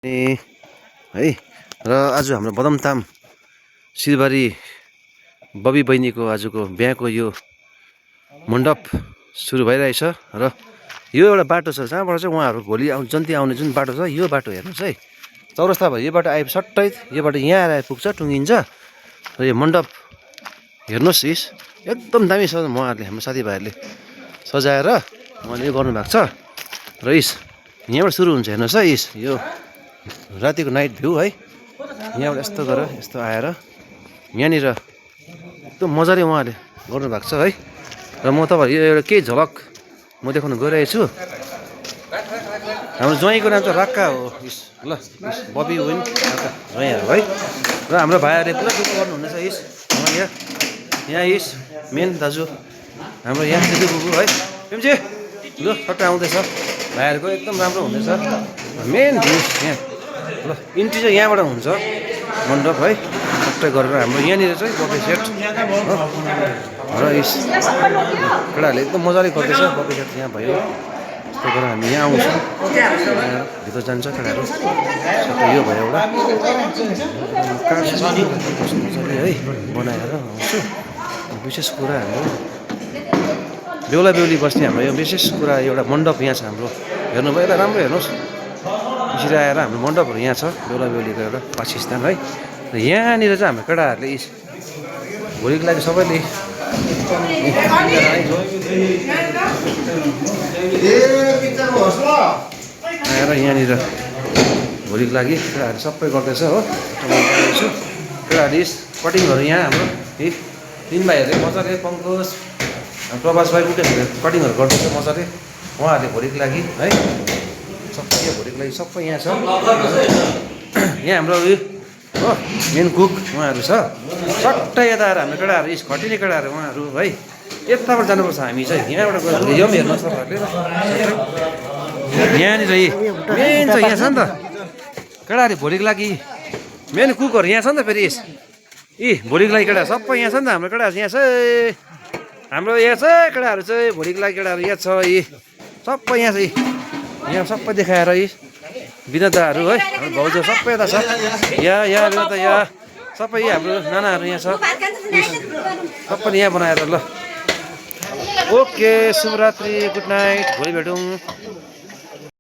है र आज हाम्रो बदमताम सिलबारी बबी बहिनीको आजको बिहाको यो मण्डप सुरु भइरहेछ र यो एउटा बाटो छ जहाँबाट चाहिँ उहाँहरू भोलि जन्ती आउने जुन बाटो छ यो बाटो हेर्नुहोस् है। चौरस्ता भयो यो बाटो आए सट्टै योबाट यहाँ आएर पुग्छ टुङ्गिन्छ र यो मण्डप हेर्नुहोस् यस एकदम दामी छ उहाँहरूले हाम्रो साथीभाइहरूले सजाएर उहाँले यो गर्नुभएको छ र यस यहाँबाट सुरु हुन्छ हेर्नुहोस् है। यस यो रातिको नाइट भ्यू है यहाँबाट यस्तो गरेर यस्तो आएर यहाँनिर एकदम मजाले उहाँले गर्नुभएको छ है। र म तपाईँहरू यो एउटा केही झलक म देखाउन गइरहेको छु। हाम्रो ज्वाइँको नाम चाहिँ राक्का हो ल बबी विन राक्का ज्वाइँहरू है। र हाम्रो भाइहरूले पुरा दुःख गर्नुहुनेछ यस यहाँ यस मेन दाजु हाम्रो यहाँ दिदी बुबु है पिम्चे ल सट्टै आउँदैछ भाइहरूको एकदम राम्रो हुँदैछ। मेन भ्यू यहाँ ल इन्ट्री चाहिँ यहाँबाट हुन्छ मण्डप है सट्टै गरेर हाम्रो यहाँनिर चाहिँ बफे सेट र यस केटाहरूले एकदम मजाले गर्दैछ बफे सेट यहाँ भयो। त्यस्तो गरेर हामी यहाँ आउँछौँ भित्र जान्छ केटाहरू सबै यो भयो एउटा मजाले है बनाएर आउँछु। विशेष कुरा हाम्रो बेहुला बेहुली बस्ने हाम्रो यो विशेष कुरा एउटा मण्डप यहाँ छ हाम्रो हेर्नुभयो यसलाई राम्रो हेर्नुहोस् यसरी आएर हाम्रो मण्डपहरू यहाँ छ बेहुला बेहुलीको एउटा वासस्थान है। र यहाँनिर चाहिँ हाम्रो केटाहरूले भोलिको लागि सबैले आएर यहाँनिर भोलिको लागि केटाहरू सबै गर्दैछ हो। केटाहरूले कटिङहरू यहाँ हाम्रो तिन भाइहरूले मजाले पङ्कज प्रभास भाइ उठेर कटिङहरू गर्दैछ मजाले उहाँहरूले भोलिको लागि है सबै यो भोलिको लागि सबै यहाँ छ। यहाँ हाम्रो उयो हो मेन कुक उहाँहरू छ सट्टै यता आएर हाम्रो केटाहरू खटिने केटाहरू उहाँहरू है यताबाट जानुपर्छ हामी चाहिँ यहाँबाट गएर यो पनि हेर्नुहोस् तपाईँहरूले यहाँनिर मेन छ यहाँ छ नि त केटाहरू भोलिको लागि मेन कुकहरू यहाँ छ नि त फेरि भोलिको लागि केटाहरू सबै यहाँ छ नि त हाम्रो केटाहरू यहाँ छ हाम्रो यहाँ छ केटाहरू चाहिँ भोलिको लागि केटाहरू यहाँ छ सबै यहाँ छ यहाँ सबै देखाएर विनोदाहरू है हाम्रो भाउजू सबै यता छ यहाँ विनोदा यहाँ सबै हाम्रो नानाहरू यहाँ छ सबै यहाँ बनाएर ल ओके शुभरात्रि गुड नाइट भोलि भेटौँ।